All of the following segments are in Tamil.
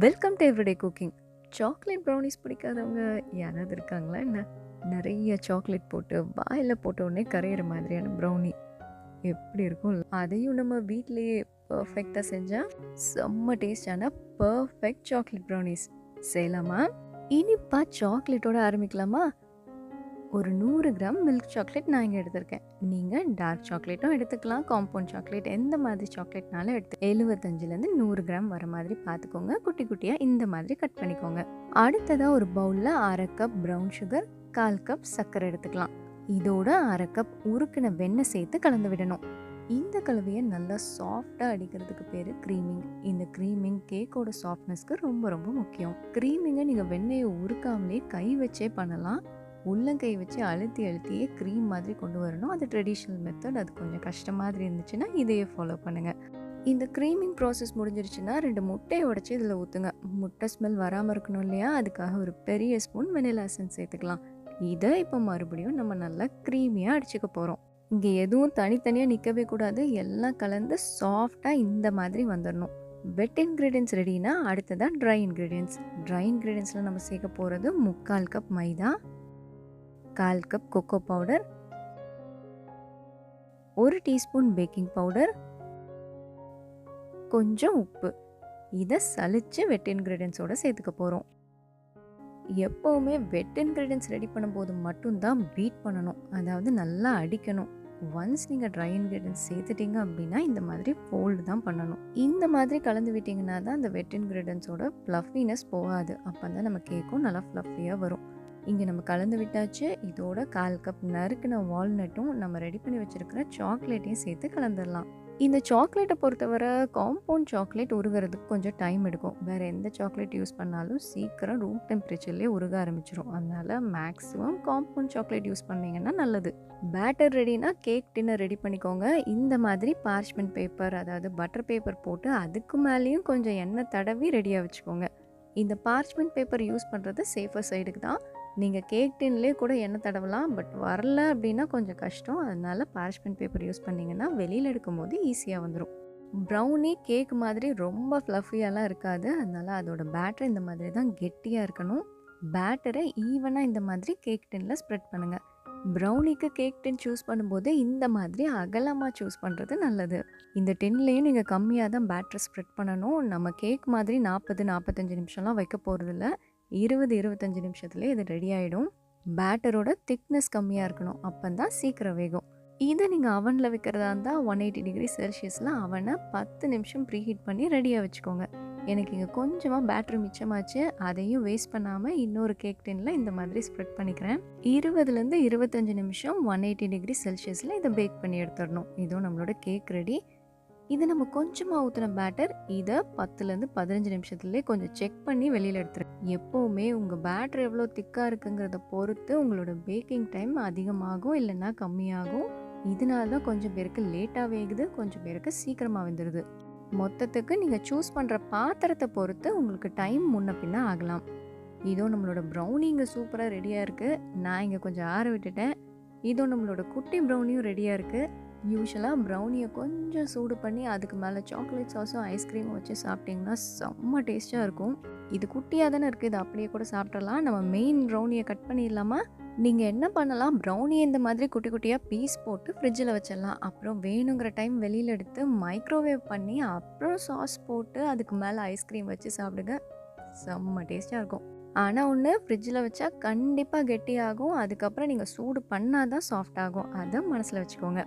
Welcome to everyday cooking. Chocolate brownies பிடிக்காதவங்க யாராவது இருக்காங்களா என்ன? நிறைய சாக்லேட் போட்டு வாயில் போட்ட உடனே கரையிற மாதிரியான ப்ரௌனி எப்படி இருக்கும்? அதையும் நம்ம வீட்டிலேயே பர்ஃபெக்டாக செஞ்சால் செம்ம டேஸ்டான பர்ஃபெக்ட் சாக்லேட் ப்ரௌனிஸ் செய்யலாமா? இனிப்பா சாக்லேட்டோட ஆரம்பிக்கலாமா? ஒரு 100 கிராம் மில்க் சாக்லேட் நான் இங்கே எடுத்திருக்கேன். நீங்கள் டார்க் சாக்லேட்டும் எடுத்துக்கலாம், காம்பவுண்ட் சாக்லேட் எந்த மாதிரி சாக்லேட்னாலும் 75லேருந்து 100 கிராம் வர மாதிரி பார்த்துக்கோங்க. குட்டி குட்டியாக இந்த மாதிரி கட் பண்ணிக்கோங்க. அடுத்ததாக ஒரு பவுலில் 1/2 கப் ப்ரௌன் சுகர், 1/4 கப் சர்க்கரை எடுத்துக்கலாம். இதோட 1/2 கப் உருக்கின வெண்ணெய் சேர்த்து கலந்து விடணும். இந்த கலவையை நல்லா சாஃப்டாக அடிக்கிறதுக்கு பேர் க்ரீமிங். இந்த க்ரீமிங் கேக்கோட சாஃப்ட்னஸ்க்கு ரொம்ப ரொம்ப முக்கியம். க்ரீமிங்கை நீங்கள் வெண்ணெயை உருக்காமலே கை வச்சே பண்ணலாம். உள்ளங்கை வச்சு அழுத்தியே க்ரீம் மாதிரி கொண்டு வரணும். அது ட்ரெடிஷ்னல் மெத்தட். அது கொஞ்சம் கஷ்டம் மாதிரி இருந்துச்சுன்னா இதையே ஃபாலோ பண்ணுங்கள். இந்த க்ரீமிங் ப்ராசஸ் முடிஞ்சிருச்சுன்னா 2 முட்டையை உடச்சி இதில் ஊற்றுங்க. முட்டை ஸ்மெல் வராமல் இருக்கணும் இல்லையா? அதுக்காக ஒரு பெரிய ஸ்பூன் வெனிலா எசன்ஸ் சேர்த்துக்கலாம். இதை இப்போ மறுபடியும் நம்ம நல்லா க்ரீமியாக அடிச்சுக்க போகிறோம். இங்கே எதுவும் தனித்தனியாக நிற்கவே கூடாது. எல்லாம் கலந்து சாஃப்டாக இந்த மாதிரி வந்துடணும். வெட் இன்க்ரீடியன்ஸ் ரெடினா அடுத்ததாக ட்ரை இன்க்ரீடியன்ஸ். ட்ரை இன்க்ரீடியன்ஸில் நம்ம சேர்க்க போகிறது 3/4 cup maida, 1/4 cup cocoa powder, 1 teaspoon baking powder, கொஞ்சம் உப்பு. இதை சலிச்சு வெட் இன்க்ரீடியன்ஸோட சேர்த்துக்க போகிறோம். எப்போவுமே வெட் இன்க்ரீடியன்ஸ் ரெடி பண்ணும்போது மட்டும்தான் பீட் பண்ணணும், அதாவது நல்லா அடிக்கணும். ஒன்ஸ் நீங்கள் ட்ரை இன்க்ரீடியன்ஸ் சேர்த்துட்டீங்க அப்படின்னா இந்த மாதிரி ஃபோல்டு தான் பண்ணணும். இந்த மாதிரி கலந்து விட்டிங்கன்னா தான் அந்த வெட் இன்க்ரீடியன்ஸோட ஃப்ளஃபினஸ் போகாது. அப்போ தான் நம்ம கேக்கும் நல்லா ஃப்ளஃபியாக வரும். இங்கே நம்ம கலந்து விட்டாச்சு. இதோட 1/4 கப் நறுக்கின வால்நட்டும் நம்ம ரெடி பண்ணி வச்சுருக்கிற சாக்லேட்டையும் சேர்த்து கலந்துடலாம். இந்த சாக்லேட்டை பொறுத்தவரை காம்பவுண்ட் சாக்லேட் உருகிறதுக்கு கொஞ்சம் டைம் எடுக்கும். வேறு எந்த சாக்லேட் யூஸ் பண்ணாலும் சீக்கிரம் ரூம் டெம்பரேச்சர்லேயே உருக ஆரம்பிச்சிடும். அதனால் மேக்ஸிமம் காம்பவுண்ட் சாக்லேட் யூஸ் பண்ணிங்கன்னா நல்லது. பேட்டர் ரெடினா கேக் டின்னர் ரெடி பண்ணிக்கோங்க. இந்த மாதிரி பார்ச்மெண்ட் பேப்பர், அதாவது பட்டர் பேப்பர் போட்டு அதுக்கு மேலேயும் கொஞ்சம் எண்ணெய் தடவி ரெடியாக வச்சுக்கோங்க. இந்த பார்ச்மெண்ட் பேப்பர் யூஸ் பண்ணுறது சேஃபர் சைடுக்கு தான். நீங்கள் கேக் டின்லேயே கூட எண்ணெய் தடவலாம். பட் வரல அப்படின்னா கொஞ்சம் கஷ்டம். அதனால் பார்ச்மெண்ட் பேப்பர் யூஸ் பண்ணிங்கன்னா வெளியில் எடுக்கும்போது ஈஸியாக வந்துடும். ப்ரௌனி கேக் மாதிரி ரொம்ப ஃப்ளஃபியாலாம் இருக்காது. அதனால் அதோட பேட்டர் இந்த மாதிரி தான் கெட்டியாக இருக்கணும். பேட்டரை ஈவனாக இந்த மாதிரி கேக் டின்னில் ஸ்ப்ரெட் பண்ணுங்கள். ப்ரௌனிக்கு கேக் டின் சூஸ் பண்ணும்போது இந்த மாதிரி அகலமாக சூஸ் பண்ணுறது நல்லது. இந்த டின்லேயும் நீங்கள் கம்மியாக தான் பேட்டர் ஸ்ப்ரெட் பண்ணணும். நம்ம கேக் மாதிரி 40-45 நிமிஷம்லாம் வைக்க போகிறதில்ல. 20-25 நிமிஷத்துலேயே இது ரெடி ஆகிடும். பேட்டரோட திக்னஸ் கம்மியாக இருக்கணும், அப்போ தான் சீக்கிரம் வேகும். இதை நீங்கள் அவனில் வைக்கிறதா இருந்தால் 180 டிகிரி செல்சியஸில் அவனை 10 நிமிஷம் ப்ரீஹீட் பண்ணி ரெடியாக வச்சுக்கோங்க. எனக்கு இங்கே கொஞ்சமாக பேட்டரி மிச்சமாச்சு. அதையும் வேஸ்ட் பண்ணாமல் இன்னொரு கேக் டின்னில் இந்த மாதிரி ஸ்ப்ரெட் பண்ணிக்கிறேன். 20லேருந்து 25 நிமிஷம் 180 டிகிரி செல்சியஸில் இதை பேக் பண்ணி எடுத்துடணும். இதுவும் நம்மளோட கேக் ரெடி. இது நம்ம கொஞ்சமாக ஊற்றின பேட்டர். இதை 10லேருந்து 15 நிமிஷத்துலேயே கொஞ்சம் செக் பண்ணி வெளியில் எடுத்துருங்க. எப்போவுமே உங்கள் பேட்டர் எவ்வளோ திக்காக இருக்குங்கிறத பொறுத்து உங்களோட பேக்கிங் டைம் அதிகமாகும் இல்லைன்னா கம்மியாகும். இதனால தான் கொஞ்சம் பேருக்கு லேட்டாக வேகுது, கொஞ்சம் பேருக்கு சீக்கிரமாக வெந்துடுது. மொத்தத்துக்கு நீங்கள் சூஸ் பண்ணுற பாத்திரத்தை பொறுத்து உங்களுக்கு டைம் முன்ன பின்ன ஆகலாம். இதோ நம்மளோட ப்ரௌனி இங்கே சூப்பராக ரெடியாக இருக்குது. நான் இங்கே கொஞ்சம் ஆற விட்டுட்டேன். இதோ நம்மளோட குட்டி ப்ரௌனியும் ரெடியாக இருக்குது. யூஸ்வலாக ப்ரௌனியை கொஞ்சம் சூடு பண்ணி அதுக்கு மேலே சாக்லேட் சாஸும் ஐஸ்கிரீமும் வச்சு சாப்பிட்டிங்கன்னா செம்ம டேஸ்ட்டாக இருக்கும். இது குட்டியாக தானே இருக்குது, இது அப்படியே கூட சாப்பிட்றலாம். நம்ம மெயின் ப்ரௌனியை கட் பண்ணிடலாமா? நீங்கள் என்ன பண்ணலாம், ப்ரௌனியை இந்த மாதிரி குட்டி குட்டியாக பீஸ் போட்டு ஃப்ரிட்ஜில் வச்சிடலாம். அப்புறம் வேணுங்கிற டைம் வெளியில் எடுத்து மைக்ரோவேவ் பண்ணி அப்புறம் சாஸ் போட்டு அதுக்கு மேலே ஐஸ்கிரீம் வச்சு சாப்பிடுங்க. செம்ம டேஸ்ட்டாக இருக்கும். ஆனால் ஒன்று, ஃப்ரிட்ஜில் வச்சா கண்டிப்பாக கெட்டியாகும். அதுக்கப்புறம் நீங்கள் சூடு பண்ணால் தான் சாஃப்ட் ஆகும். அதை மனசில் வச்சுக்கோங்க.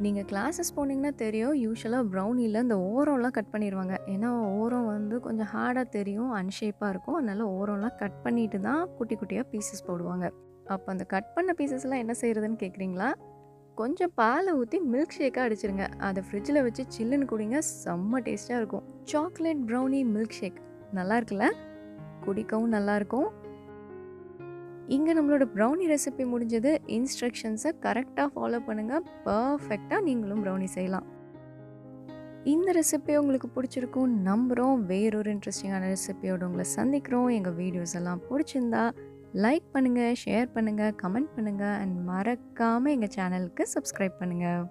நீங்கள் கிளாஸஸ் போனீங்கன்னா தெரியும், யூஸ்வலாக ப்ரௌனியில் இந்த ஓரம்லாம் கட் பண்ணிடுவாங்க. ஏன்னா ஓரம் கொஞ்சம் ஹார்டாக தெரியும், அன்ஷேப்பாக இருக்கும். அதனால் ஓரம்லாம் கட் பண்ணிட்டு தான் குட்டி குட்டியாக பீசஸ் போடுவாங்க. அப்போ அந்த கட் பண்ண பீசஸ்லாம் என்ன செய்கிறதுன்னு கேட்குறீங்களா? கொஞ்சம் பாலை ஊற்றி மில்க் ஷேக்காக அடிச்சிருங்க. அதை ஃப்ரிட்ஜில் வச்சு சில்லுன்னு குடிங்க. செம்ம டேஸ்ட்டாக இருக்கும். சாக்லேட் ப்ரௌனி மில்க் ஷேக் நல்லா இருக்குல்ல? குடிக்கவும் நல்லாயிருக்கும். இங்கே நம்மளோட ப்ரௌனி ரெசிபி முடிஞ்சது. இன்ஸ்ட்ரக்ஷன்ஸை கரெக்டாக ஃபாலோ பண்ணுங்கள். பர்ஃபெக்டாக நீங்களும் ப்ரௌனி செய்யலாம். இந்த ரெசிபி உங்களுக்கு பிடிச்சிருக்கும் நம்புகிறோம். வேறொரு இன்ட்ரெஸ்டிங்கான ரெசிபியோடு உங்களை சந்திக்கிறோம். எங்கள் வீடியோஸ் எல்லாம் பிடிச்சிருந்தா லைக் பண்ணுங்கள், ஷேர் பண்ணுங்கள், கமெண்ட் பண்ணுங்கள் அண்ட் மறக்காமல் எங்கள் சேனலுக்கு சப்ஸ்கிரைப் பண்ணுங்கள்.